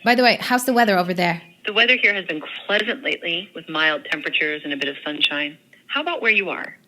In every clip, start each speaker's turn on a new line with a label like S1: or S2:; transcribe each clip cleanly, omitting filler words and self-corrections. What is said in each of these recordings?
S1: By the way, how's the weather over there?
S2: The weather here has been pleasant lately with mild temperatures and a bit of sunshine. How about where you are?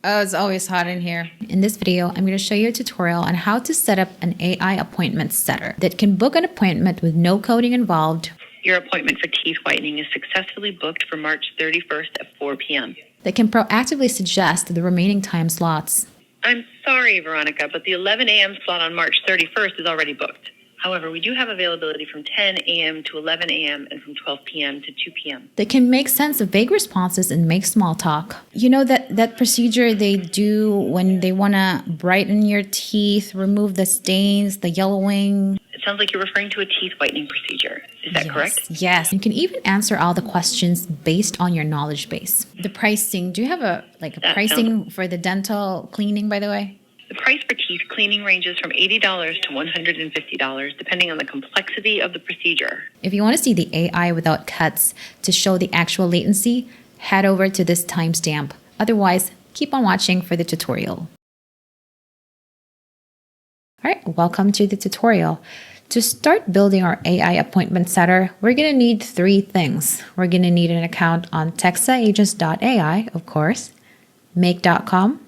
S1: Oh, it's always hot in here. In this video, I'm going to show you a tutorial on how to set up an AI appointment setter that can book an appointment with no coding involved.
S2: Your appointment for teeth whitening is successfully booked for March 31st at 4 p.m.
S1: That can proactively suggest the remaining time slots.
S2: I'm sorry, Veronica, but the 11 a.m. slot on March 31st is already booked. However, we do have availability from 10 a.m. to 11 a.m. and from 12 p.m. to 2 p.m.
S1: They can make sense of vague responses and make small talk. You know that procedure they do when they want to brighten your teeth, remove the stains, the yellowing?
S2: It sounds like you're referring to a teeth whitening procedure. Is that correct?
S1: Yes. You can even answer all the questions based on your knowledge base. The pricing, do you have a pricing for the dental cleaning, by the way?
S2: The price for teeth cleaning ranges from $80 to $150, depending on the complexity of the procedure.
S1: If you want to see the AI without cuts to show the actual latency, head over to this timestamp. Otherwise, keep on watching for the tutorial. All right, welcome to the tutorial. To start building our AI appointment setter, we're going to need three things. We're going to need an account on texaagents.ai, of course, make.com,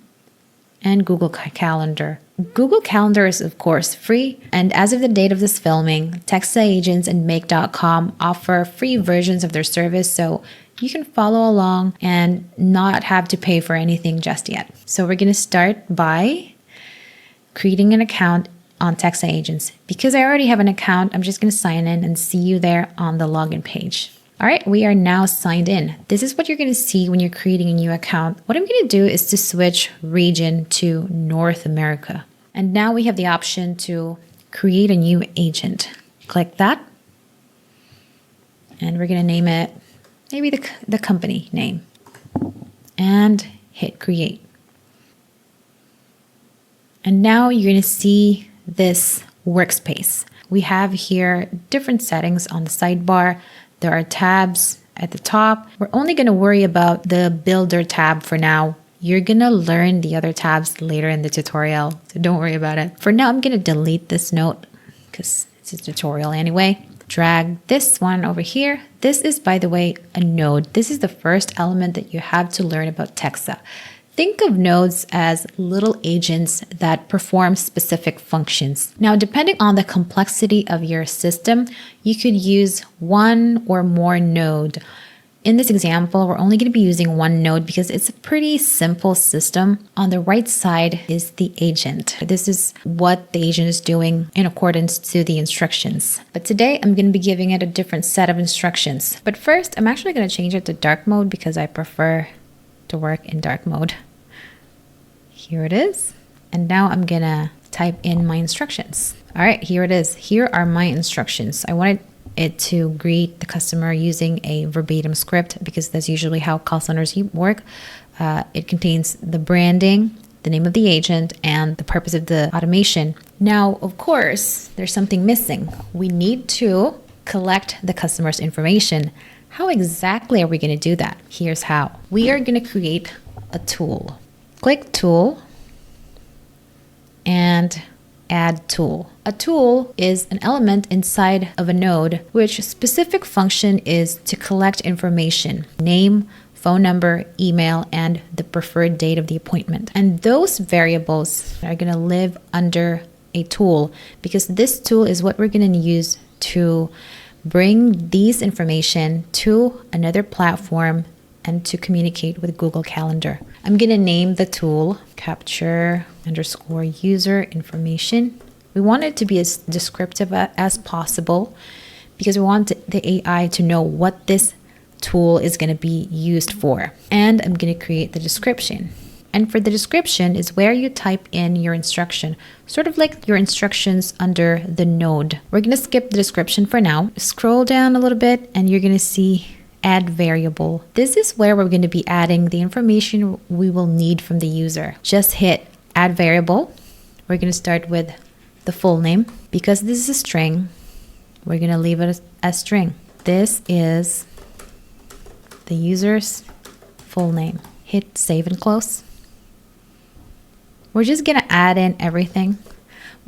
S1: and Google Calendar. Google Calendar is, of course, free, and as of the date of this filming, Texa Agents and Make.com offer free versions of their service, so you can follow along and not have to pay for anything just yet. So we're going to start by creating an account on Texa Agents. Because I already have an account, I'm just going to sign in and see you there on the login page. All right, we are now signed in. This is what you're going to see when you're creating a new account. What I'm going to do is to switch region to North America. And now we have the option to create a new agent. Click that. And we're going to name it maybe the company name. And hit create. And now you're going to see this workspace. We have here different settings on the sidebar. There are tabs at the top. We're only going to worry about the Builder tab for now. You're going to learn the other tabs later in the tutorial, so don't worry about it. For now, I'm going to delete this note because it's a tutorial anyway. Drag this one over here. This is, by the way, a node. This is the first element that you have to learn about Texa. Think of nodes as little agents that perform specific functions. Now, depending on the complexity of your system, you could use one or more node. In this example, we're only going to be using one node because it's a pretty simple system. On the right side is the agent. This is what the agent is doing in accordance to the instructions. But today, I'm going to be giving it a different set of instructions. But first, I'm actually going to change it to dark mode because I prefer to work in dark mode. Here it is. And now I'm going to type in my instructions. All right, here it is. Here are my instructions. I wanted it to greet the customer using a verbatim script because that's usually how call centers work. It contains the branding, the name of the agent, and the purpose of the automation. Now, of course, there's something missing. We need to collect the customer's information. How exactly are we going to do that? Here's how. We are going to create a tool. Click Tool and Add Tool. A tool is an element inside of a node which specific function is to collect information, name, phone number, email, and the preferred date of the appointment. And those variables are going to live under a tool because this tool is what we're going to use to bring these information to another platform and to communicate with Google Calendar. I'm going to name the tool capture_user information. We want it to be as descriptive as possible because we want the AI to know what this tool is going to be used for. And I'm going to create the description. And for the description is where you type in your instruction, sort of like your instructions under the node. We're going to skip the description for now. Scroll down a little bit and you're going to see Add Variable. This is where we're going to be adding the information we will need from the user. Just hit Add Variable. We're going to start with the full name. Because this is a string, we're going to leave it as string. This is the user's full name. Hit Save and Close. We're just going to add in everything.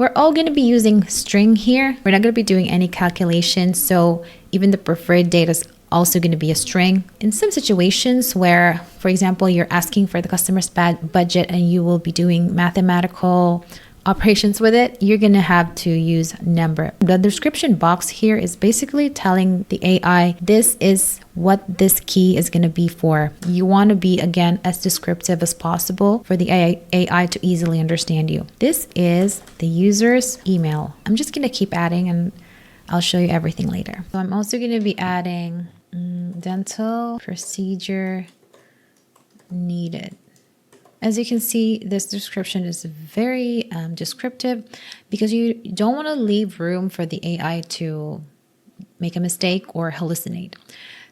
S1: We're all going to be using string here. We're not going to be doing any calculations. So even the preferred data is also going to be a string. In some situations where, for example, you're asking for the customer's budget and you will be doing mathematical operations with it, you're going to have to use number. The description box here is basically telling the AI, this is what this key is going to be for. You want to be, again, as descriptive as possible for the AI to easily understand you. This is the user's email. I'm just going to keep adding and I'll show you everything later. So I'm also going to be adding dental procedure needed. As you can see, this description is very descriptive because you don't want to leave room for the AI to make a mistake or hallucinate.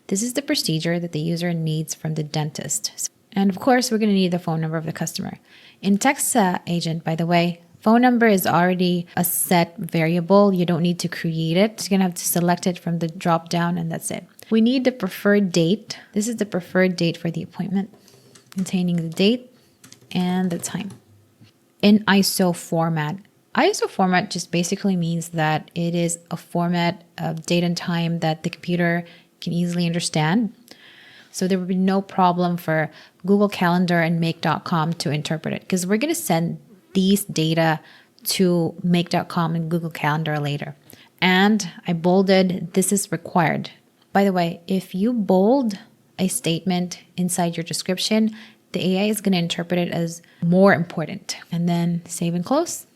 S1: This is the procedure that the user needs from the dentist. And of course, we're going to need the phone number of the customer. In text agent, by the way, phone number is already a set variable. You don't need to create it. You're going to have to select it from the drop down and that's it. We need the preferred date. This is the preferred date for the appointment, containing the date and the time in ISO format. ISO format just basically means that it is a format of date and time that the computer can easily understand. So there would be no problem for Google Calendar and Make.com to interpret it because we're going to send these data to Make.com and Google Calendar later. And I bolded, this is required. By the way, if you bold a statement inside your description, the AI is going to interpret it as more important. And then save and close.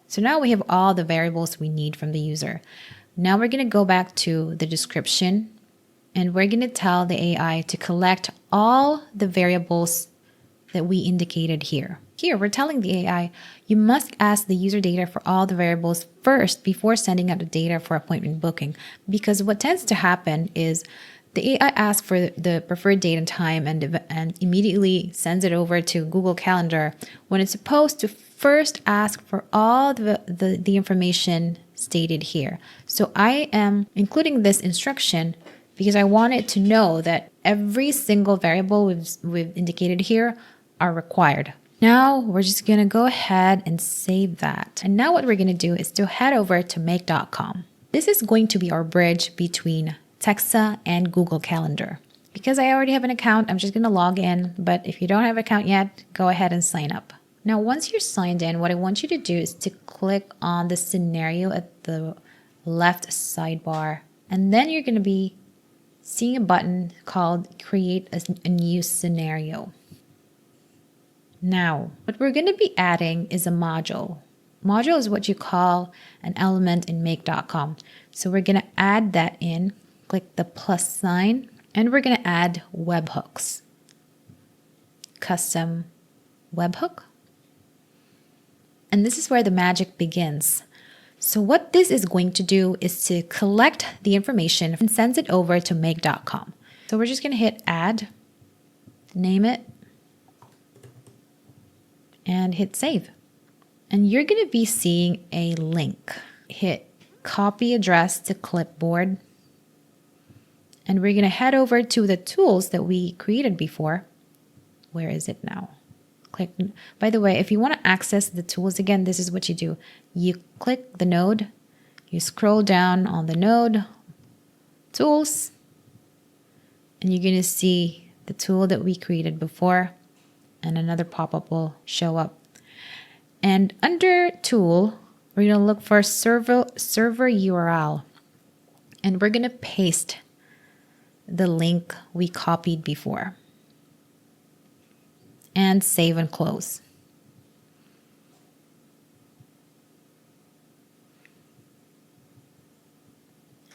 S1: So now we have all the variables we need from the user. Now we're going to go back to the description and we're going to tell the AI to collect all the variables that we indicated here. Here, we're telling the AI, you must ask the user data for all the variables first before sending out the data for appointment booking. Because what tends to happen is the AI asks for the preferred date and time and immediately sends it over to Google Calendar when it's supposed to first ask for all the information stated here. So I am including this instruction because I want it to know that every single variable we've indicated here are required. Now we're just going to go ahead and save that. And now what we're going to do is to head over to Make.com. This is going to be our bridge between Texa and Google Calendar. Because I already have an account, I'm just going to log in. But if you don't have an account yet, go ahead and sign up. Now, once you're signed in, what I want you to do is to click on the scenario at the left sidebar. And then you're going to be seeing a button called Create a New Scenario. Now, what we're going to be adding is a module. Module is what you call an element in Make.com. So we're going to add that in. Click the plus sign, and we're going to add webhooks. Custom webhook. And this is where the magic begins. So what this is going to do is to collect the information and sends it over to Make.com. So we're just going to hit add, name it, and hit save. And you're going to be seeing a link. Hit copy address to clipboard. And we're going to head over to the tools that we created before. Where is it now? Click. By the way, if you want to access the tools again, this is what you do. You click the node. You scroll down on the node, tools, and you're going to see the tool that we created before, and another pop-up will show up. And under tool, we're going to look for server URL, and we're going to paste the link we copied before and save and close.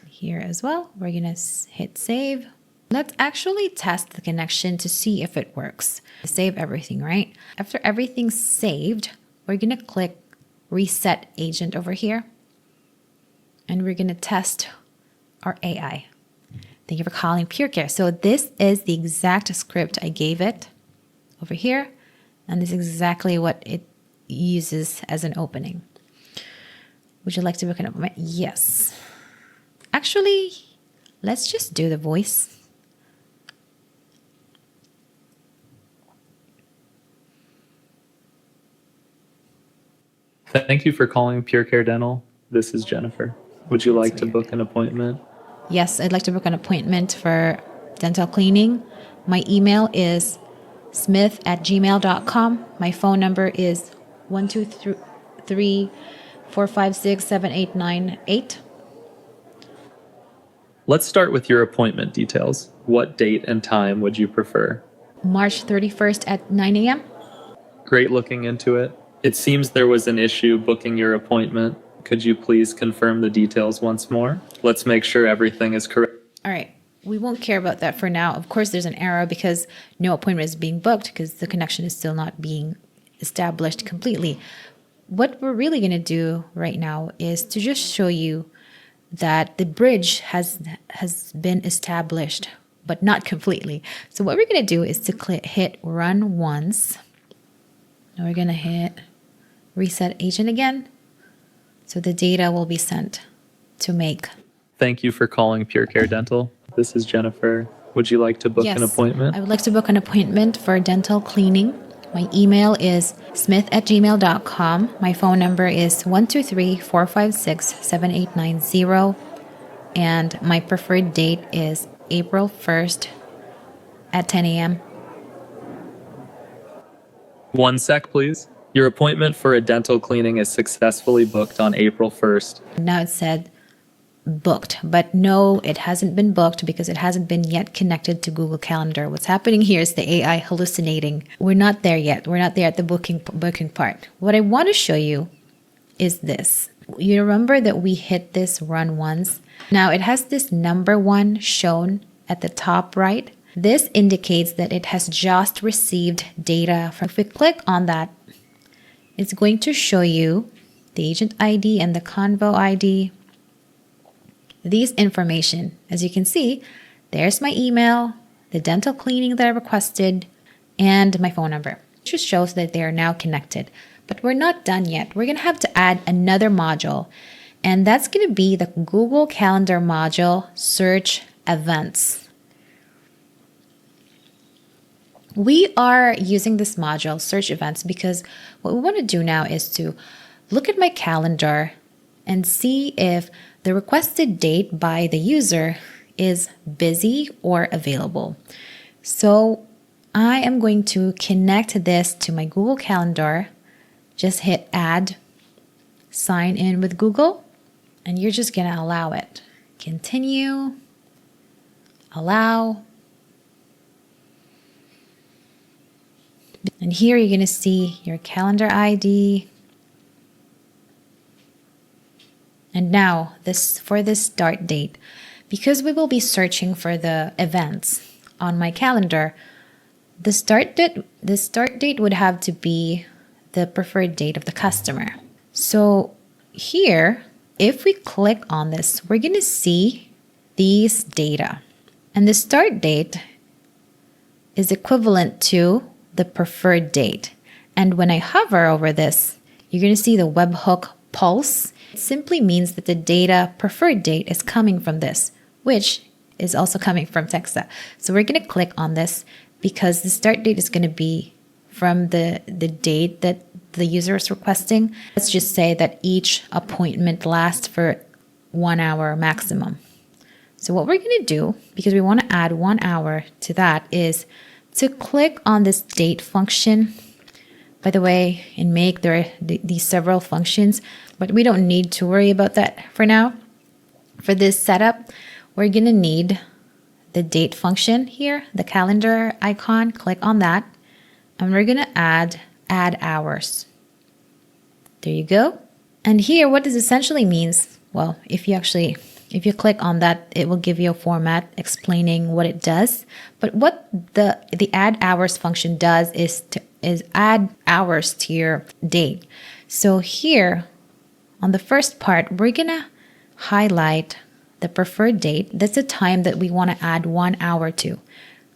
S1: Here as well, we're going to hit save. Let's actually test the connection to see if it works. Save everything, right? After everything's saved, we're going to click reset agent over here and we're going to test our AI. Thank you for calling PureCare. So this is the exact script I gave it over here. And this is exactly what it uses as an opening. Would you like to book an appointment? Yes. Actually, let's just do the voice.
S3: Thank you for calling Pure Care Dental. This is Jennifer. Would you like to
S1: weird.
S3: book an appointment?
S1: Yes, I'd like to book an appointment for dental cleaning. My email is smith@gmail.com. My phone number is 123-456-7898.
S3: Let's start with your appointment details. What date and time would you prefer?
S1: March 31st at 9 a.m.
S3: Great looking into it. It seems there was an issue booking your appointment. Could you please confirm the details once more? Let's make sure everything is correct.
S1: All right. We won't care about that for now. Of course, there's an error because no appointment is being booked because the connection is still not being established completely. What we're really going to do right now is to just show you that the bridge has been established, but not completely. So what we're going to do is to hit run once. And we're going to hit reset agent again. So the data will be sent to make.
S3: Thank you for calling Pure Care Dental. This is Jennifer. Would you like to book an appointment?
S1: I would like to book an appointment for dental cleaning. My email is smith@gmail.com. My phone number is 123-456-7890. And my preferred date is April 1st at 10 a.m.
S3: 1 sec, please. Your appointment for a dental cleaning is successfully booked on April 1st.
S1: Now it said booked, but no, it hasn't been booked because it hasn't been yet connected to Google Calendar. What's happening here is the AI hallucinating. We're not there yet. We're not there at the booking part. What I want to show you is this. You remember that we hit this run once? Now it has this number 1 shown at the top right. This indicates that it has just received data. If we click on that, it's going to show you the agent ID and the Convo ID. These information, as you can see, there's my email, the dental cleaning that I requested, and my phone number. It just shows that they are now connected. But we're not done yet. We're going to have to add another module, and that's going to be the Google Calendar module, Search Events. We are using this module, Search Events, because what we want to do now is to look at my calendar and see if the requested date by the user is busy or available. So I am going to connect this to my Google Calendar. Just hit add, sign in with Google, and you're just going to allow it. Continue, allow. And here you're going to see your calendar ID. And now for this start date, because we will be searching for the events on my calendar, the start date would have to be the preferred date of the customer. So here, if we click on this, we're going to see these data. And the start date is equivalent to the preferred date. And when I hover over this, you're going to see the webhook pulse. It simply means that the data preferred date is coming from this, which is also coming from Texa. So we're going to click on this because the start date is going to be from the date that the user is requesting. Let's just say that each appointment lasts for 1 hour maximum. So what we're going to do, because we want to add 1 hour to that, is to click on this date function. By the way, in Make, there are these several functions, but we don't need to worry about that for now. For this setup, we're going to need the date function here, the calendar icon. Click on that, and we're going to add hours. There you go. And here, what this essentially means, well, if you click on that, it will give you a format explaining what it does. But what the add hours function does is add hours to your date. So here on the first part, we're gonna highlight the preferred date. That's the time that we want to add 1 hour to.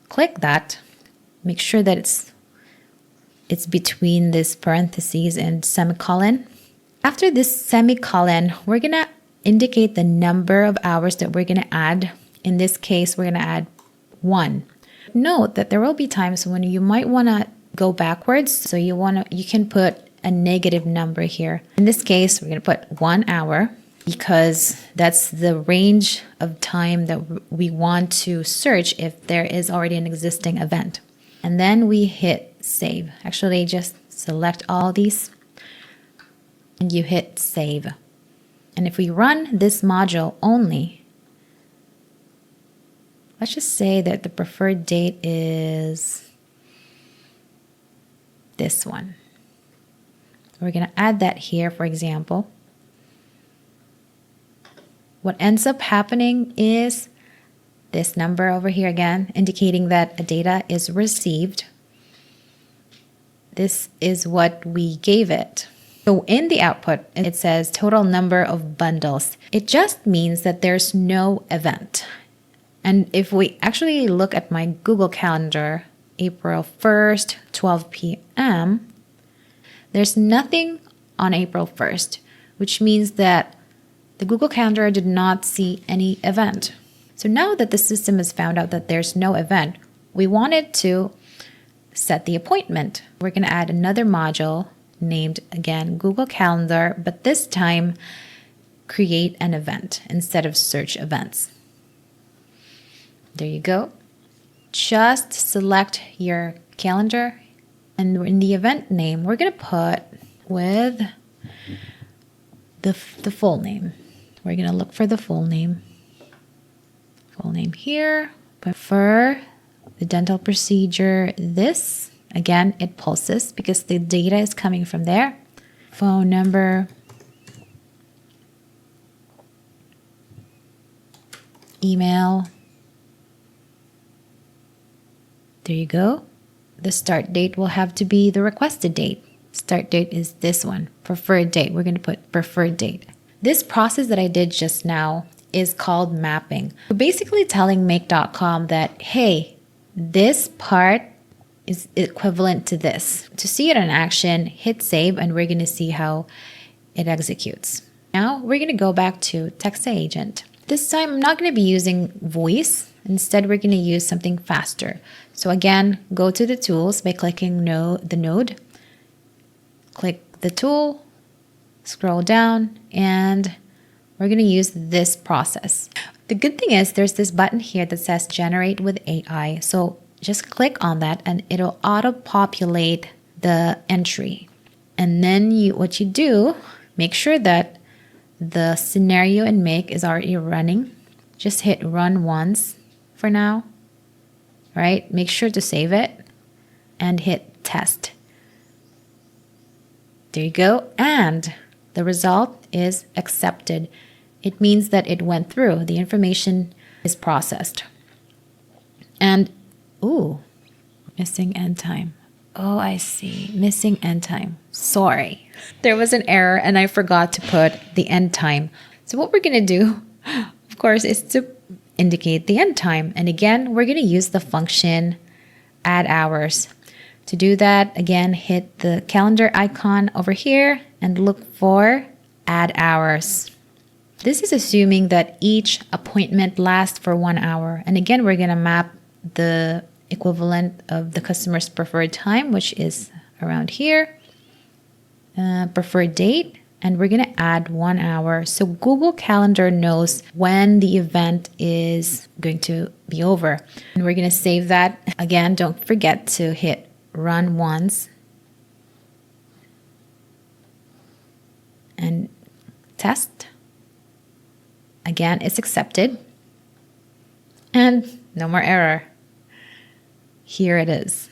S1: Click that. Make sure that it's between this parentheses and semicolon. After this semicolon, we're gonna indicate the number of hours that we're going to add. In this case, we're going to add 1. Note that there will be times when you might want to go backwards. So you can put a negative number here. In this case, we're going to put 1 hour because that's the range of time that we want to search if there is already an existing event. And then we hit save. Actually, just select all these and you hit save. And if we run this module only, let's just say that the preferred date is this one. We're going to add that here, for example. What ends up happening is this number over here again, indicating that a data is received. This is what we gave it. So in the output, it says total number of bundles. It just means that there's no event. And if we actually look at my Google Calendar, April 1st, 12 p.m., there's nothing on April 1st, which means that the Google Calendar did not see any event. So now that the system has found out that there's no event, we wanted to set the appointment. We're going to add another module named, again, Google Calendar, but this time create an event instead of search events. There you go. Just select your calendar, and in the event name, we're going to put with the full name. We're going to look for the full name. Full name here. But for the dental procedure, this, again, it pulses because the data is coming from there. Phone number, email. There you go. The start date will have to be the requested date. Start date is this one, preferred date. We're going to put preferred date. This process that I did just now is called mapping. We're basically telling Make.com that, hey, this part is equivalent to this. To see it in action, hit save, and we're going to see how it executes. Now we're going to go back to Text Agent. This time I'm not going to be using voice. Instead, we're going to use something faster. So again, go to the tools by clicking the node. Click the tool, scroll down, and we're going to use this process. The good thing is there's this button here that says Generate with AI. So just click on that and it'll auto-populate the entry. And then what you do, make sure that the scenario in Make is already running. Just hit run once for now, right? Make sure to save it and hit test. There you go. And the result is accepted. It means that it went through. The information is processed. And, ooh, missing end time. Oh, I see. Missing end time. Sorry. There was an error and I forgot to put the end time. So what we're going to do, of course, is to indicate the end time. And again, we're going to use the function add hours. To do that, again, hit the calendar icon over here and look for add hours. This is assuming that each appointment lasts for 1 hour. And again, we're going to map the equivalent of the customer's preferred time, which is around here, preferred date, and we're going to add 1 hour. So Google Calendar knows when the event is going to be over. And we're going to save that. Again, don't forget to hit run once and test. Again, it's accepted. And no more error. Here it is.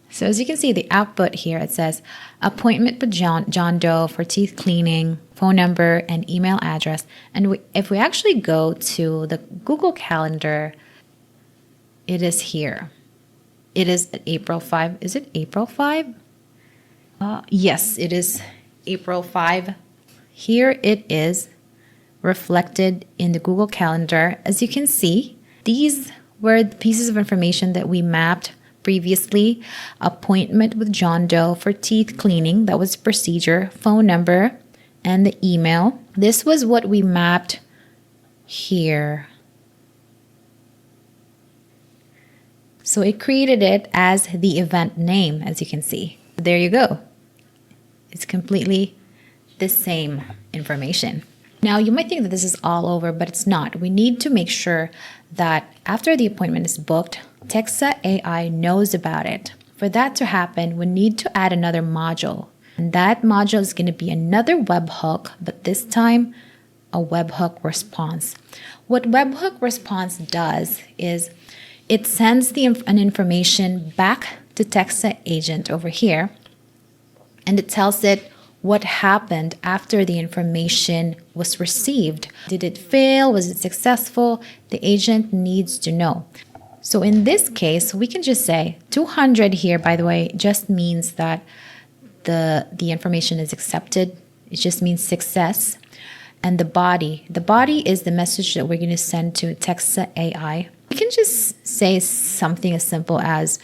S1: So as you can see, the output here, it says appointment with John Doe for teeth cleaning, phone number, and email address. And if we actually go to the Google Calendar, it is here. It is April 5. Is it April 5? Yes, it is April 5. Here it is reflected in the Google Calendar. As you can see, these were the pieces of information that we mapped previously. Appointment with John Doe for teeth cleaning, that was procedure, phone number, and the email. This was what we mapped here. So it created it as the event name, as you can see. There you go. It's completely the same information. Now, you might think that this is all over, but it's not. We need to make sure that after the appointment is booked, Convocore.ai knows about it. For that to happen, we need to add another module. And that module is going to be another webhook, but this time a webhook response. What webhook response does is it sends an information back to Convocore agent over here, and it tells it what happened after the information was received. Did it fail? Was it successful? The agent needs to know. So in this case, we can just say 200 here, by the way, just means that the information is accepted. It just means success. And the body is the message that we're going to send to Convocore.ai. We can just say something as simple as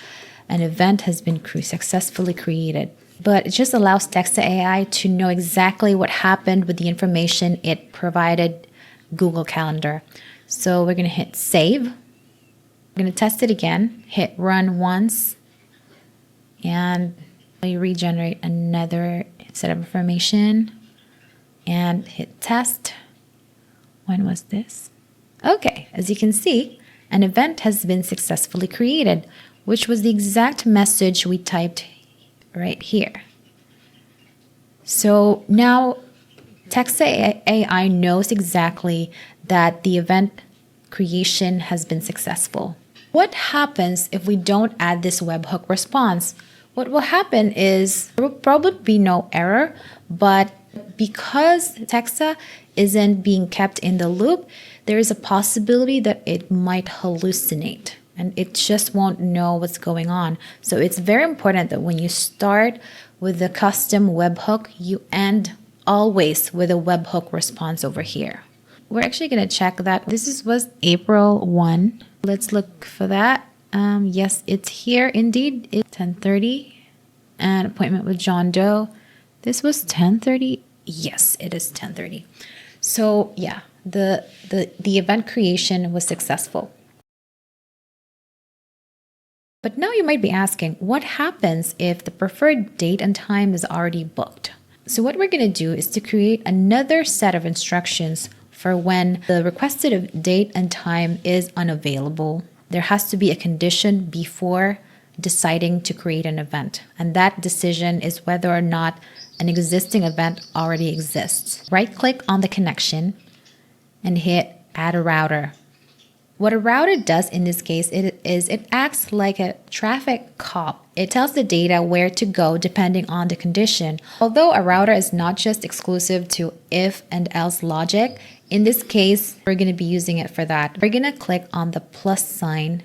S1: an event has been successfully created. But it just allows Convocore.ai to know exactly what happened with the information it provided Google Calendar. So we're going to hit save. We're going to test it again. Hit run once. And we regenerate another set of information. And hit test. When was this? Okay, as you can see, an event has been successfully created, which was the exact message we typed right here. So now Convocore.ai knows exactly that the event creation has been successful. What happens if we don't add this webhook response? What will happen is there will probably be no error, but because Convocore isn't being kept in the loop, there is a possibility that it might hallucinate and it just won't know what's going on. So it's very important that when you start with the custom webhook, you end always with a webhook response over here. We're actually going to check that. This was April 1. Let's look for that. Yes, it's here indeed. It's 10:30. An appointment with John Doe. This was 10:30. Yes, it is 10:30. So yeah, the event creation was successful. But now you might be asking, what happens if the preferred date and time is already booked? So what we're going to do is to create another set of instructions for when the requested date and time is unavailable. There has to be a condition before deciding to create an event. And that decision is whether or not an existing event already exists. Right-click on the connection and hit Add a Router. What a router does in this case is it acts like a traffic cop. It tells the data where to go depending on the condition. Although a router is not just exclusive to if and else logic, in this case, we're going to be using it for that. We're going to click on the plus sign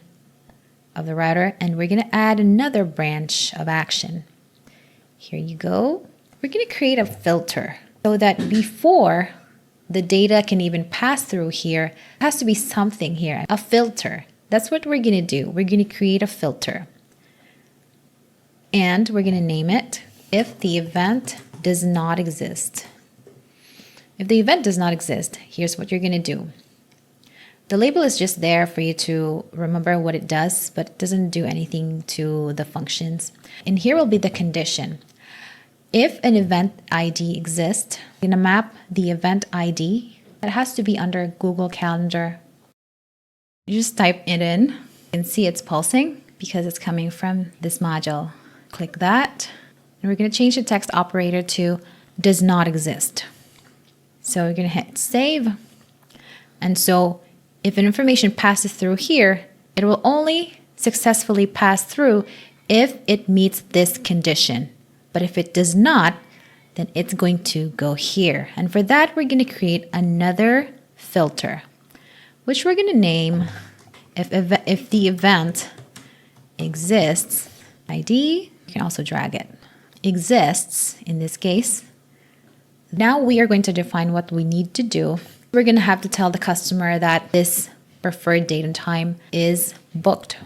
S1: of the router and we're going to add another branch of action. Here you go. We're going to create a filter so that before the data can even pass through here, it has to be something here, a filter. That's what we're going to do. We're going to create a filter. And we're going to name it if the event does not exist. If the event does not exist, here's what you're going to do. The label is just there for you to remember what it does, but it doesn't do anything to the functions. And here will be the condition. If an event ID exists, we're going to map the event ID. It has to be under Google Calendar. You just type it in. You can see it's pulsing because it's coming from this module. Click that. And we're going to change the text operator to does not exist. So we're going to hit save. And so if an information passes through here, it will only successfully pass through if it meets this condition. But if it does not, then it's going to go here. And for that, we're going to create another filter, which we're going to name if the event exists, ID, you can also drag it, exists in this case. Now we are going to define what we need to do. We're going to have to tell the customer that this preferred date and time is booked.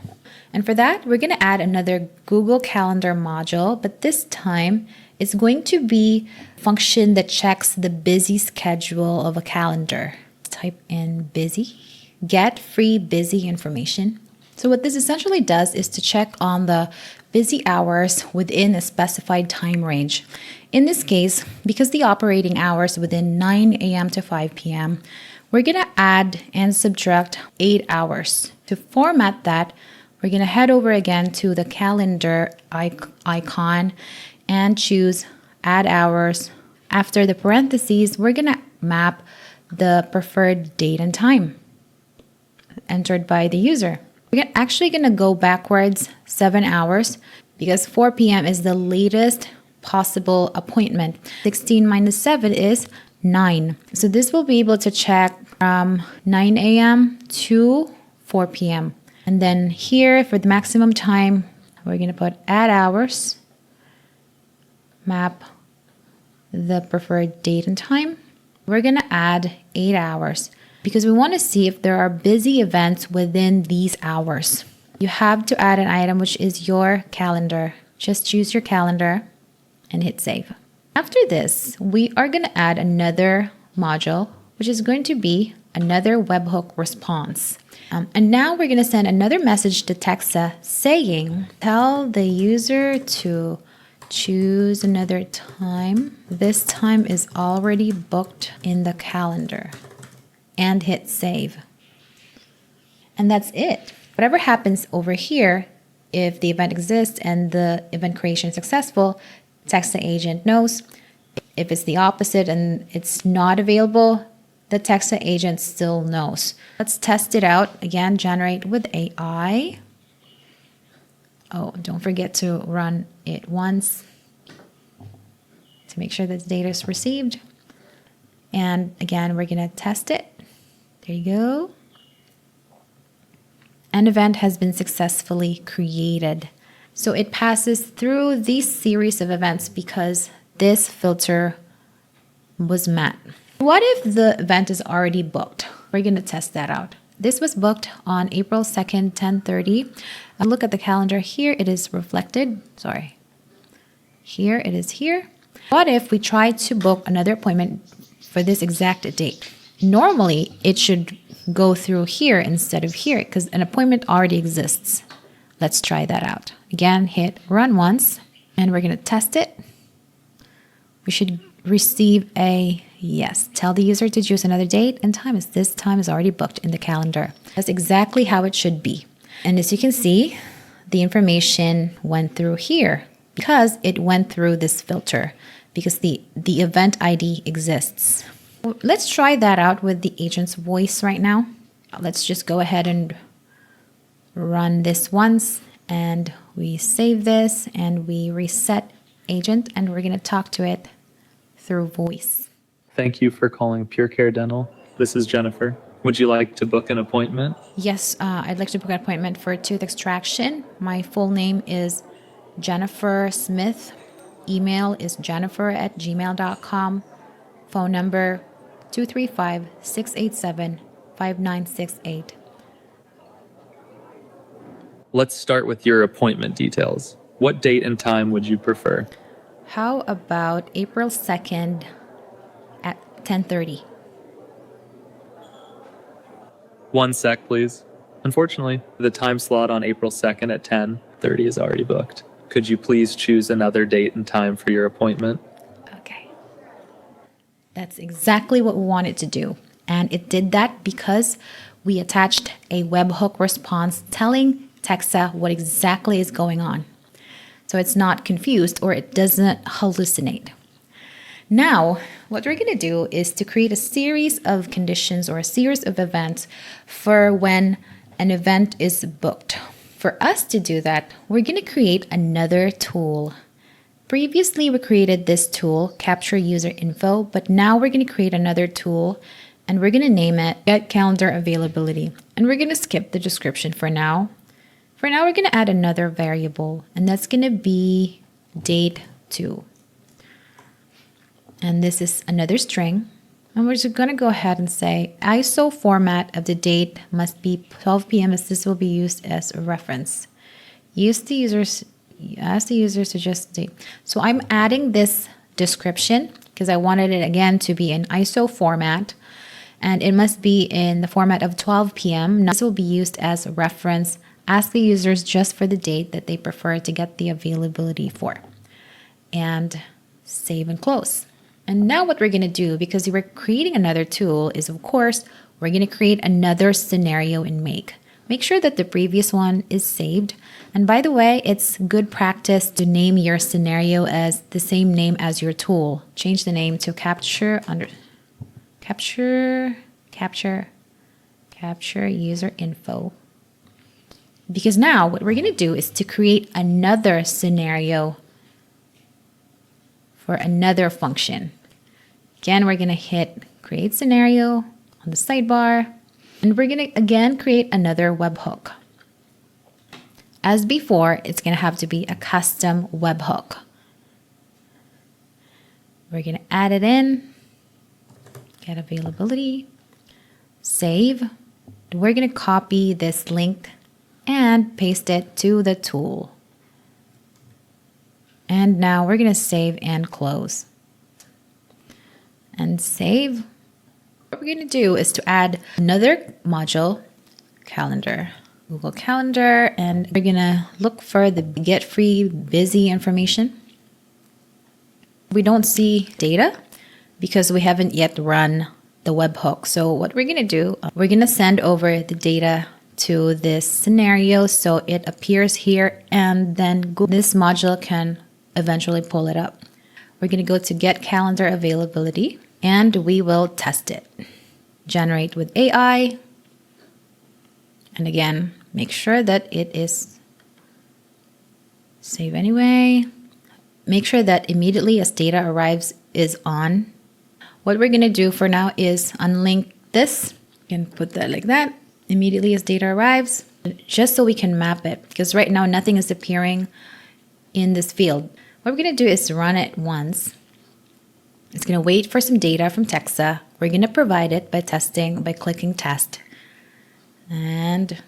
S1: And for that, we're going to add another Google Calendar module, but this time it's going to be a function that checks the busy schedule of a calendar. Type in busy, get free busy information. So what this essentially does is to check on the busy hours within a specified time range. In this case, because the operating hours within 9 a.m. to 5 p.m., we're going to add and subtract 8 hours. To format that, we're going to head over again to the calendar icon and choose add hours. After the parentheses, we're going to map the preferred date and time entered by the user. We're actually going to go backwards 7 hours because 4 p.m. is the latest possible appointment. 16 minus 7 is 9. So this will be able to check from 9 a.m. to 4 p.m. And then here for the maximum time, we're going to put add hours, map the preferred date and time. We're going to add 8 hours because we want to see if there are busy events within these hours. You have to add an item, which is your calendar. Just choose your calendar and hit save. After this, we are going to add another module, which is going to be another webhook response. And now we're going to send another message to Texa saying, tell the user to choose another time. This time is already booked in the calendar. And hit save. And that's it. Whatever happens over here, if the event exists and the event creation is successful, Texa agent knows. If it's the opposite and it's not available, the Texa agent still knows. Let's test it out. Again, generate with AI. Oh, don't forget to run it once to make sure that the data is received. And again, we're going to test it. There you go. An event has been successfully created. So it passes through these series of events because this filter was met. What if the event is already booked? We're going to test that out. This was booked on April 2nd, 10:30. Look at the calendar here. It is reflected. Sorry. Here it is here. What if we try to book another appointment for this exact date? Normally, it should go through here instead of here because an appointment already exists. Let's try that out. Again, hit run once, and we're going to test it. We should receive a yes. Tell the user to choose another date and time as this time is already booked in the calendar. That's exactly how it should be. And as you can see, the information went through here because it went through this filter because the event ID exists. Let's try that out with the agent's voice right now. Let's just go ahead and run this once and we save this and we reset agent and we're going to talk to it through voice.
S3: Thank you for calling Pure Care Dental. This is Jennifer. Would you like to book an appointment?
S1: Yes, I'd like to book an appointment for tooth extraction. My full name is Jennifer Smith. Email is jennifer@gmail.com. Phone number 235-687-5968.
S3: Let's start with your appointment details. What date and time would you prefer?
S1: How about April 2nd at 10:30?
S3: 1 sec, please. Unfortunately, the time slot on April 2nd at 10:30 is already booked. Could you please choose another date and time for your appointment?
S1: Okay. That's exactly what we wanted to do. And it did that because we attached a webhook response telling Texa what exactly is going on. So it's not confused or it doesn't hallucinate. Now, what we're going to do is to create a series of conditions or a series of events for when an event is booked. For us to do that, we're going to create another tool. Previously, we created this tool, Capture User Info, but now we're going to create another tool and we're going to name it Get Calendar Availability. And we're going to skip the description for now. For now, we're going to add another variable, and that's going to be date 2. And this is another string. And we're just going to go ahead and say ISO format of the date must be 12 p.m. as this will be used as a reference. Ask the users to just date. So I'm adding this description because I wanted it again to be in ISO format. And it must be in the format of 12 p.m. Now, this will be used as a reference Ask the users just for the date that they prefer to get the availability for. And save and close. And now what we're going to do, because we're creating another tool, is of course, we're going to create another scenario in Make. Make sure that the previous one is saved. And by the way, it's good practice to name your scenario as the same name as your tool. Change the name to capture user info. Because now what we're going to do is to create another scenario for another function. Again, we're going to hit create scenario on the sidebar, and we're going to again create another webhook. As before, it's going to have to be a custom webhook. We're going to add it in, get availability, save. We're going to copy this link and paste it to the tool. And now we're going to save and close. And save. What we're going to do is to add another module, calendar, Google Calendar, and we're going to look for the get free busy information. We don't see data because we haven't yet run the webhook. So what we're going to do, we're going to send over the data to this scenario so it appears here, and then this module can eventually pull it up. We're going to go to get calendar availability and we will test it. Generate with AI. And again, make sure that it is save anyway. Make sure that immediately as data arrives is on. What we're going to do for now is unlink this. You can put that like that. Immediately as data arrives, just so we can map it, because right now nothing is appearing in this field. What we're going to do is run it once. It's going to wait for some data from Texa. We're going to provide it by clicking test. And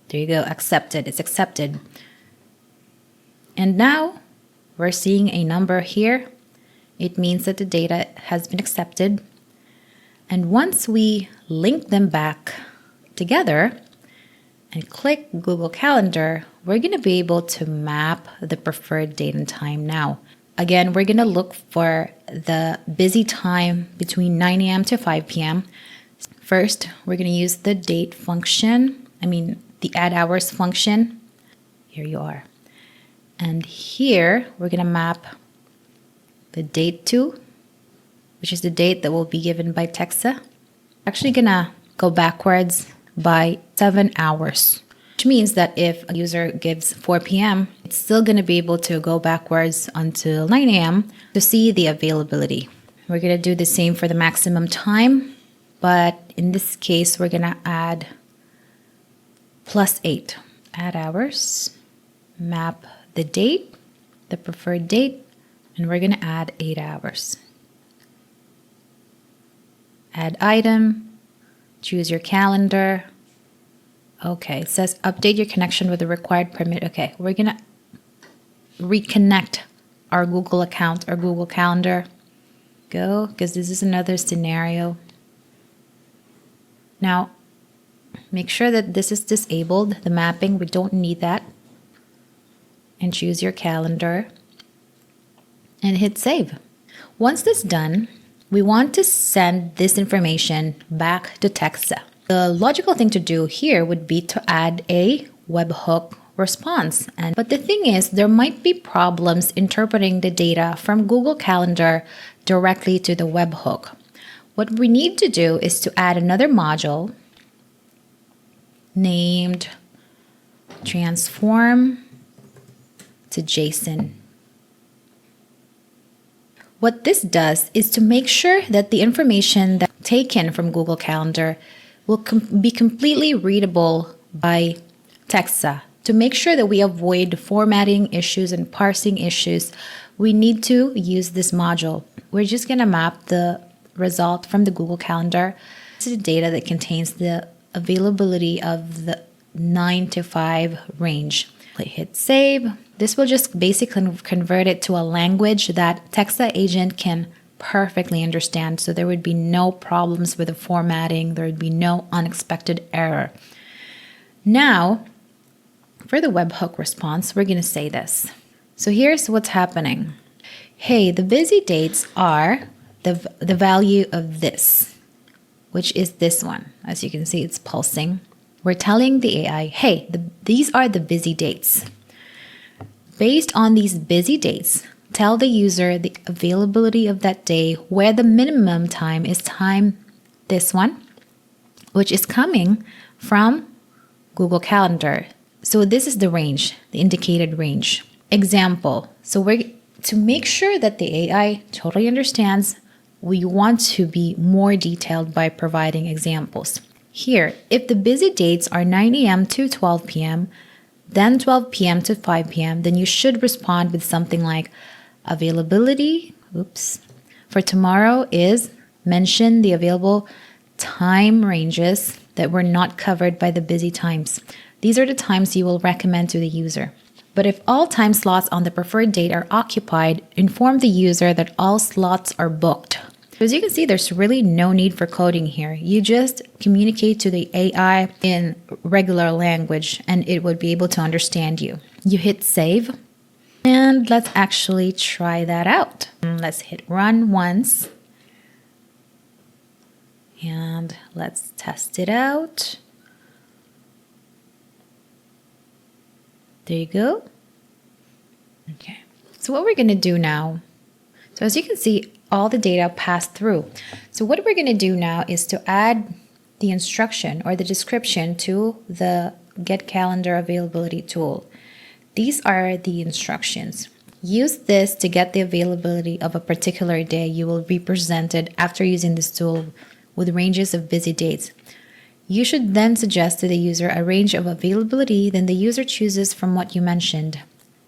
S1: there you go, accepted. It's accepted. And now we're seeing a number here. It means that the data has been accepted. And once we link them back together and click Google Calendar, we're going to be able to map the preferred date and time now. Again, we're going to look for the busy time between 9 a.m. to 5 p.m. First, we're going to use the date function, the add hours function. Here you are. And here, we're going to map the date to, which is the date that will be given by Texa. Actually gonna go backwards by 7 hours, which means that if a user gives 4 p.m., it's still gonna be able to go backwards until 9 a.m. to see the availability. We're gonna do the same for the maximum time, but in this case, we're gonna add +8. Add hours, map the date, the preferred date, and we're gonna add 8 hours. Add item, choose your calendar. Okay, it says update your connection with the required permit. Okay, we're gonna reconnect our Google account, our Google Calendar. Go, because this is another scenario. Now, make sure that this is disabled, the mapping, we don't need that. And choose your calendar and hit save. Once this is done, we want to send this information back to Texa. The logical thing to do here would be to add a webhook response. But the thing is, there might be problems interpreting the data from Google Calendar directly to the webhook. What we need to do is to add another module named transform to JSON. What this does is to make sure that the information that's taken from Google Calendar will be completely readable by Texa. To make sure that we avoid formatting issues and parsing issues, we need to use this module. We're just going to map the result from the Google Calendar to the data that contains the availability of the 9 to 5 range. Hit save. This will just basically convert it to a language that Texa agent can perfectly understand. So there would be no problems with the formatting. There would be no unexpected error. Now, for the webhook response, we're going to say this. So here's what's happening. Hey, the busy dates are the value of this, which is this one. As you can see, it's pulsing. We're telling the AI, hey, these are the busy dates. Based on these busy dates, tell the user the availability of that day, where the minimum time is this one, which is coming from Google Calendar. So this is the range, the indicated range. Example. So to make sure that the AI totally understands, we want to be more detailed by providing examples. Here, if the busy dates are 9 a.m. to 12 p.m., then 12 p.m. to 5 p.m., then you should respond with something like availability, for tomorrow is mention the available time ranges that were not covered by the busy times. These are the times you will recommend to the user. But if all time slots on the preferred date are occupied, inform the user that all slots are booked. So as you can see, there's really no need for coding here. You just communicate to the AI in regular language and it would be able to understand you. You hit save and let's actually try that out. Let's hit run once and let's test it out. There you go. Okay, so what we're going to do now, so as you can see, all the data passed through. So what we're going to do now is to add the instruction or the description to the Get Calendar Availability tool. These are the instructions. Use this to get the availability of a particular day you will be presented after using this tool with ranges of busy dates. You should then suggest to the user a range of availability, then the user chooses from what you mentioned.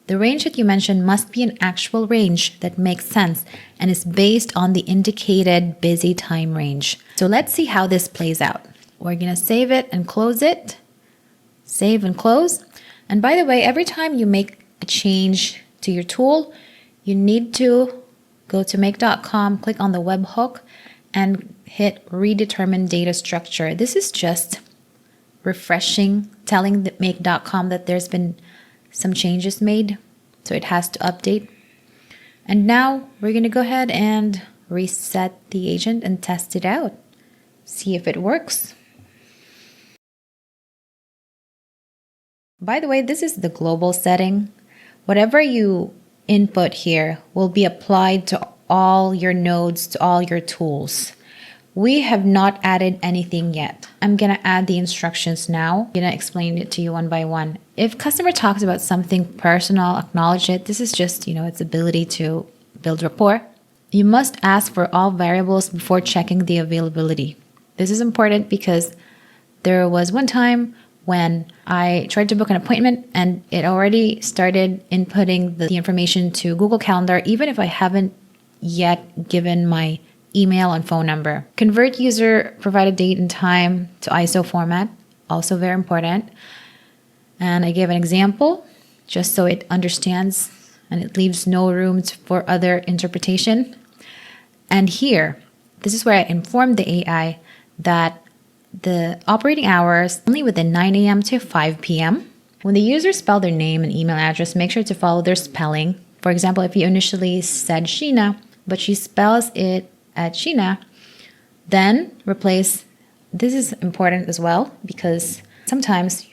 S1: The range that you mentioned must be an actual range that makes sense and is based on the indicated busy time range. So let's see how this plays out. We're going to save it and close it. Save and close. And by the way, every time you make a change to your tool, you need to go to make.com, click on the webhook, and hit redetermine data structure. This is just refreshing, telling the make.com that there's been some changes made, so it has to update. And now we're going to go ahead and reset the agent and test it out. See if it works. By the way, this is the global setting. Whatever you input here will be applied to all your nodes, to all your tools. We have not added anything yet. I'm going to add the instructions now. I'm going to explain it to you one by one. If customer talks about something personal, acknowledge it. This is just, its ability to build rapport. You must ask for all variables before checking the availability. This is important because there was one time when I tried to book an appointment and it already started inputting the information to Google Calendar, even if I haven't yet given my email and phone number. Convert user provided date and time to ISO format, also very important. And I gave an example just so it understands and it leaves no room for other interpretation. And here, this is where I informed the AI that the operating hours only within 9 a.m. to 5 p.m. When the user spell their name and email address, make sure to follow their spelling. For example, if you initially said Sheena, but she spells it at Sheena, then replace, this is important as well because sometimes,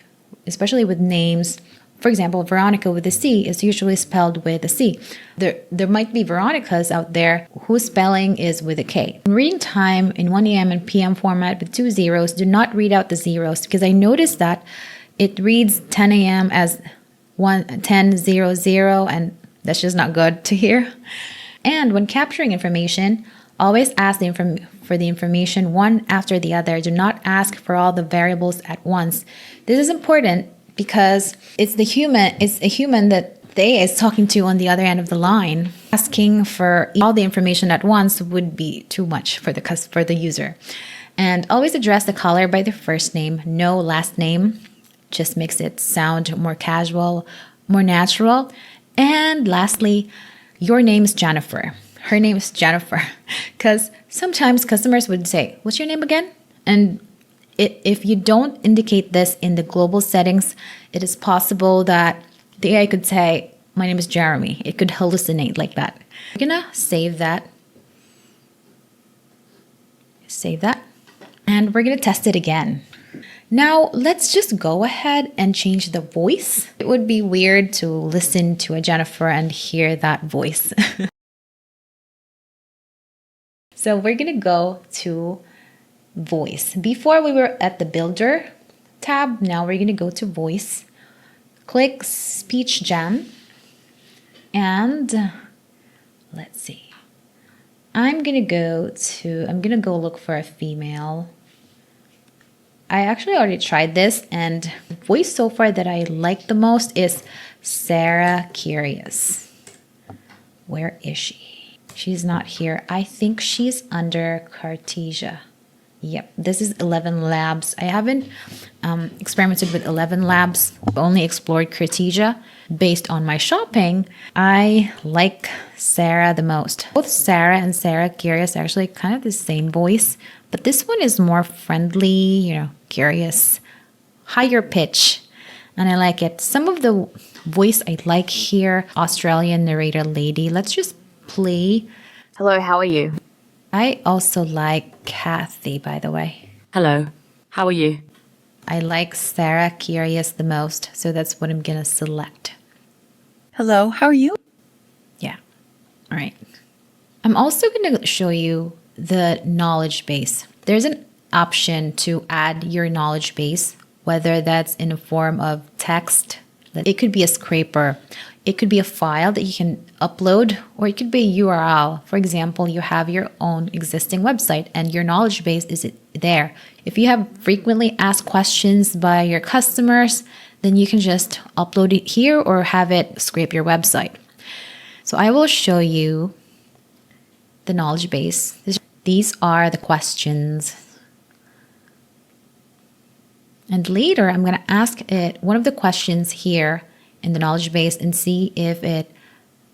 S1: especially with names, for example, Veronica with a C is usually spelled with a C. There might be Veronicas out there whose spelling is with a K. Reading time in 1 a.m. and p.m. format with 2 zeros, do not read out the zeros because I noticed that it reads 10 a.m. as 10:00 and that's just not good to hear. And when capturing information, always ask for the information one after the other. Do not ask for all the variables at once. This is important because it's a human that they is talking to on the other end of the line. Asking for all the information at once would be too much for the user. And always address the caller by their first name, no last name. Just makes it sound more casual, more natural. And lastly, your name is Jennifer. Her name is Jennifer. Because sometimes customers would say, what's your name again? And If you don't indicate this in the global settings, it is possible that the AI could say, my name is Jeremy. It could hallucinate like that. I'm gonna save that. Save that. And we're gonna test it again. Now, let's just go ahead and change the voice. It would be weird to listen to a Jennifer and hear that voice. So we're gonna go to voice. Before we were at the builder tab, now we're gonna go to voice. Click speech gen. And let's see. I'm gonna go look for a female. I actually already tried this, and the voice so far that I like the most is Sarah Curious. Where is she? She's not here. I think she's under Cartesia. Yep, this is 11 Labs. I haven't experimented with 11 Labs. I've only explored Cartesia. Based on my shopping, I like Sarah the most. Both Sarah and Sarah Curious are actually kind of the same voice, but this one is more friendly, curious, higher pitch, and I like it. Some of the voice I like here, Australian narrator lady. Let's just play.
S4: Hello, how are you?
S1: I also like Kathy, by the way.
S4: Hello, how are you?
S1: I like Sarah Curious the most, so that's what I'm gonna select.
S5: Hello, how are you?
S1: Yeah. All right. I'm also going to show you the knowledge base. There's an option to add your knowledge base, whether that's in a form of text. It could be a scraper. It could be a file that you can upload, or it could be a URL. For example, you have your own existing website and your knowledge base is there. If you have frequently asked questions by your customers, then you can just upload it here or have it scrape your website. So I will show you the knowledge base. These are the questions. And later I'm going to ask it one of the questions here in the knowledge base and see if it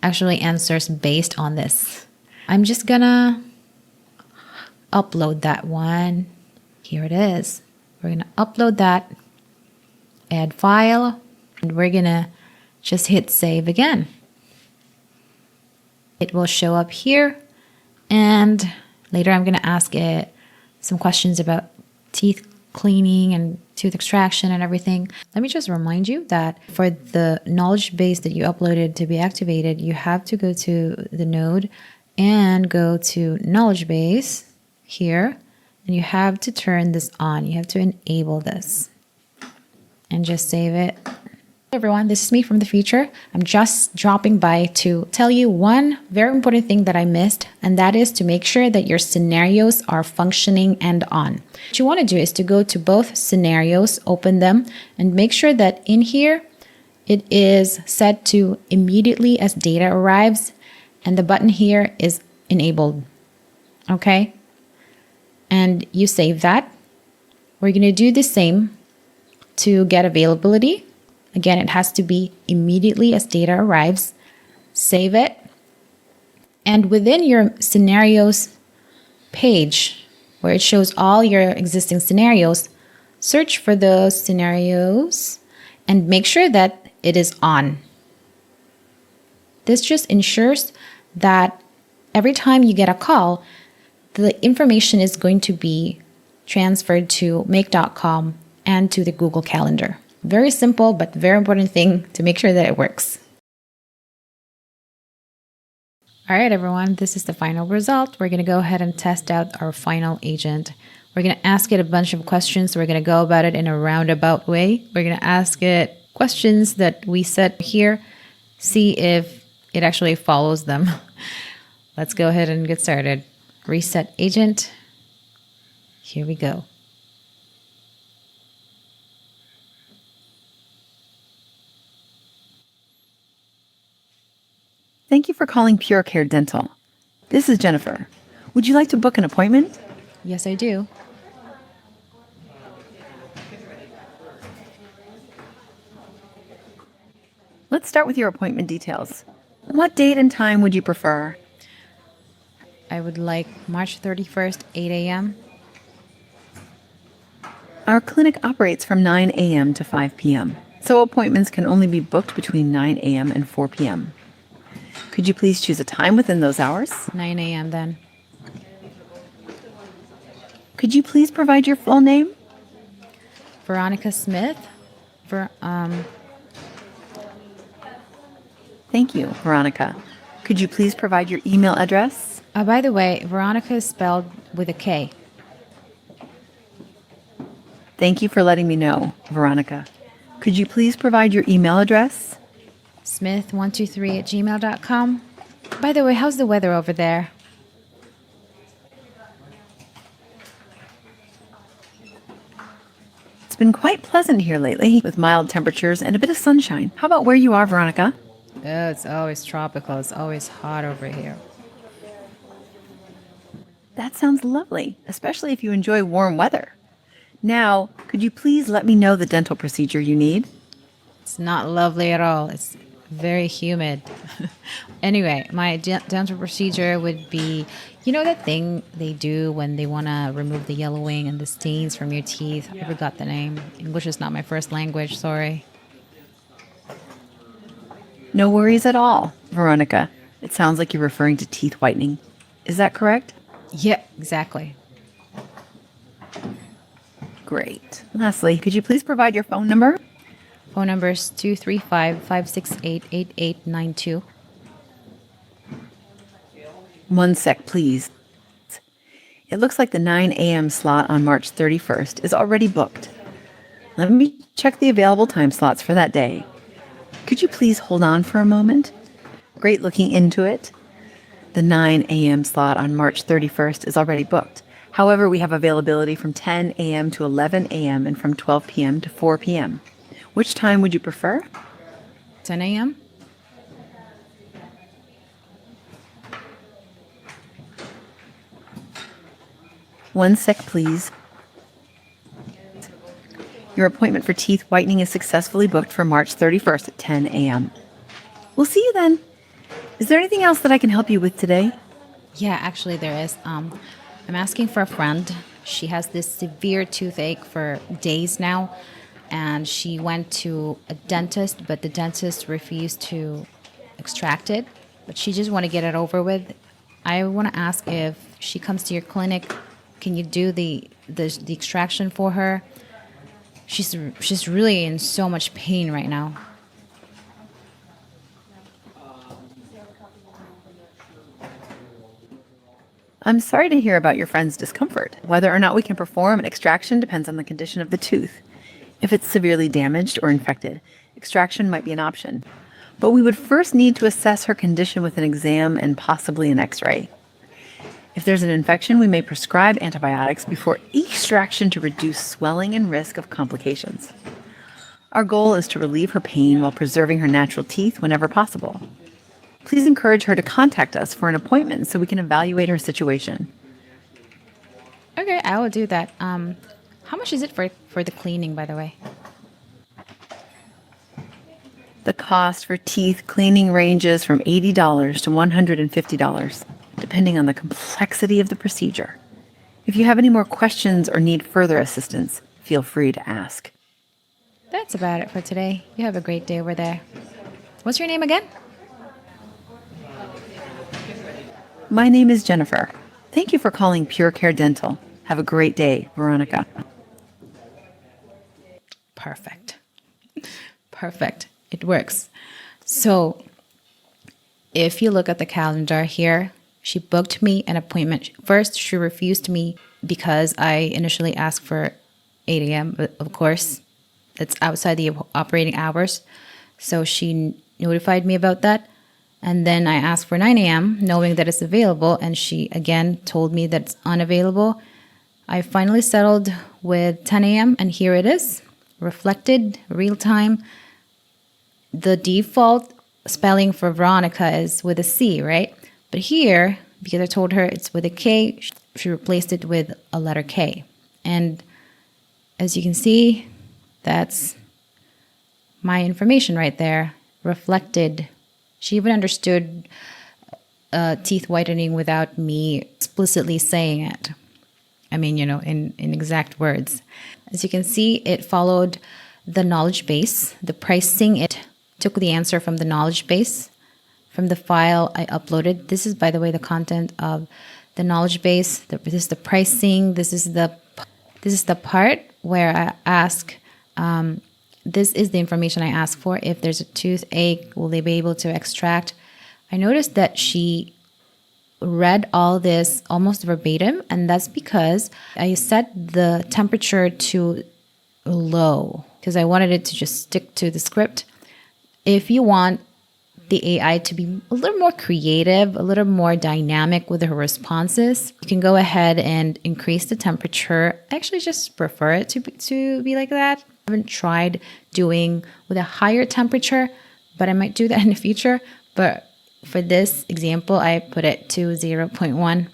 S1: actually answers based on this. I'm just going to upload that one. Here it is. We're going to upload that. Add file, and we're gonna just hit save again. It will show up here, and later I'm gonna ask it some questions about teeth cleaning and tooth extraction and everything. Let me just remind you that for the knowledge base that you uploaded to be activated, you have to go to the node and go to knowledge base here, and you have to turn this on. You have to enable this. And just save it. Hey everyone, this is me from the future. I'm just dropping by to tell you one very important thing that I missed, and that is to make sure that your scenarios are functioning and on. What you want to do is to go to both scenarios, open them, and make sure that in here it is set to immediately as data arrives, and the button here is enabled. Okay? And you save that. We're going to do the same to get availability. Again, it has to be immediately as data arrives. Save it. And within your scenarios page, where it shows all your existing scenarios, search for those scenarios and make sure that it is on. This just ensures that every time you get a call, the information is going to be transferred to make.com and to the Google Calendar. Very simple, but very important thing to make sure that it works. All right, everyone, this is the final result. We're going to go ahead and test out our final agent. We're going to ask it a bunch of questions. We're going to go about it in a roundabout way. We're going to ask it questions that we set here, see if it actually follows them. Let's go ahead and get started. Reset agent. Here we go.
S5: Thank you for calling Pure Care Dental. This is Jennifer. Would you like to book an appointment?
S1: Yes, I do.
S5: Let's start with your appointment details. What date and time would you prefer?
S1: I would like March 31st, 8 a.m.
S5: Our clinic operates from 9 a.m. to 5 p.m., so appointments can only be booked between 9 a.m. and 4 p.m. Could you please choose a time within those hours?
S1: 9 a.m. then.
S5: Could you please provide your full name?
S1: Veronica Smith.
S5: Thank you, Veronica. Could you please provide your email address?
S1: By the way, Veronica is spelled with a K.
S5: Thank you for letting me know, Veronica. Could you please provide your email address?
S1: Smith123@gmail.com. By the way, how's the weather over there?
S5: It's been quite pleasant here lately, with mild temperatures and a bit of sunshine. How about where you are, Veronica?
S1: Oh, it's always tropical. It's always hot over here.
S5: That sounds lovely, especially if you enjoy warm weather. Now, could you please let me know the dental procedure you need?
S1: It's not lovely at all. It's very humid. Anyway, my dental procedure would be, you know that thing they do when they want to remove the yellowing and the stains from your teeth? I forgot the name. English is not my first language, sorry.
S5: No worries at all, Veronica. It sounds like you're referring to teeth whitening. Is that correct?
S1: Yeah, exactly.
S5: Great. Lastly, could you please provide your phone number?
S1: Phone number is 235-568-8892.
S5: One sec, please. It looks like the 9 a.m. slot on March 31st is already booked. Let me check the available time slots for that day. Could you please hold on for a moment? Great looking into it. The 9 a.m. slot on March 31st is already booked. However, we have availability from 10 a.m. to 11 a.m. and from 12 p.m. to 4 p.m. Which time would you prefer?
S1: 10 a.m.?
S5: One sec, please. Your appointment for teeth whitening is successfully booked for March 31st at 10 a.m. We'll see you then. Is there anything else that I can help you with today?
S1: Yeah, actually there is. I'm asking for a friend. She has this severe toothache for days now, and she went to a dentist, but the dentist refused to extract it, but she just want to get it over with. I want to ask if she comes to your clinic, can you do the extraction for her? She's really in so much pain right now.
S5: I'm sorry to hear about your friend's discomfort. Whether or not we can perform an extraction depends on the condition of the tooth. If it's severely damaged or infected, extraction might be an option. But we would first need to assess her condition with an exam and possibly an x-ray. If there's an infection, we may prescribe antibiotics before extraction to reduce swelling and risk of complications. Our goal is to relieve her pain while preserving her natural teeth whenever possible. Please encourage her to contact us for an appointment so we can evaluate her situation.
S1: Okay, I will do that. How much is it for the cleaning, by the way?
S5: The cost for teeth cleaning ranges from $80 to $150, depending on the complexity of the procedure. If you have any more questions or need further assistance, feel free to ask.
S1: That's about it for today. You have a great day over there. What's your name again?
S5: My name is Jennifer. Thank you for calling Pure Care Dental. Have a great day, Veronica.
S1: Perfect. Perfect. It works. So if you look at the calendar here, she booked me an appointment. First, she refused me because I initially asked for 8 a.m., but of course, that's outside the operating hours. So she notified me about that. And then I asked for 9 a.m., knowing that it's available, and she again told me that it's unavailable. I finally settled with 10 a.m., and here it is, reflected, real time. The default spelling for Veronica is with a C, right? But here, because I told her it's with a K, she replaced it with a letter K. And as you can see, that's my information right there, reflected. She even understood teeth whitening without me explicitly saying it. I mean, in exact words. As you can see, it followed the knowledge base. The pricing, it took the answer from the knowledge base, from the file I uploaded. This is, by the way, the content of the knowledge base. This is the pricing. This is the part where I ask, this is the information I ask for. If there's a toothache, will they be able to extract? I noticed that she read all this almost verbatim, and that's because I set the temperature to low because I wanted it to just stick to the script. If you want the AI to be a little more creative, a little more dynamic with her responses, you can go ahead and increase the temperature. I actually just prefer it to be like that. I haven't tried doing with a higher temperature, but I might do that in the future. But for this example, I put it to 0.1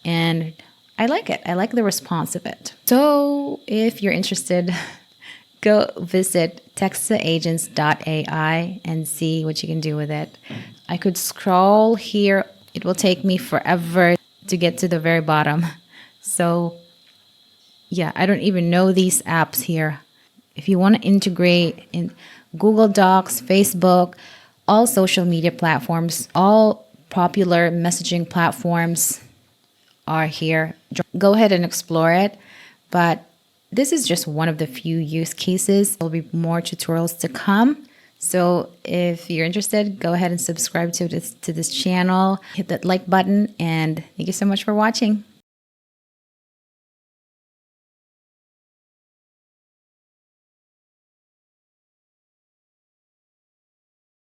S1: and I like it. I like the response of it. So if you're interested, go visit texttheagents.ai and see what you can do with it. I could scroll here. It will take me forever to get to the very bottom. So yeah, I don't even know these apps here. If you want to integrate in Google Docs, Facebook, all social media platforms, all popular messaging platforms are here. Go ahead and explore it. But this is just one of the few use cases. There'll be more tutorials to come. So if you're interested, go ahead and subscribe to this channel. Hit that like button, and thank you so much for watching.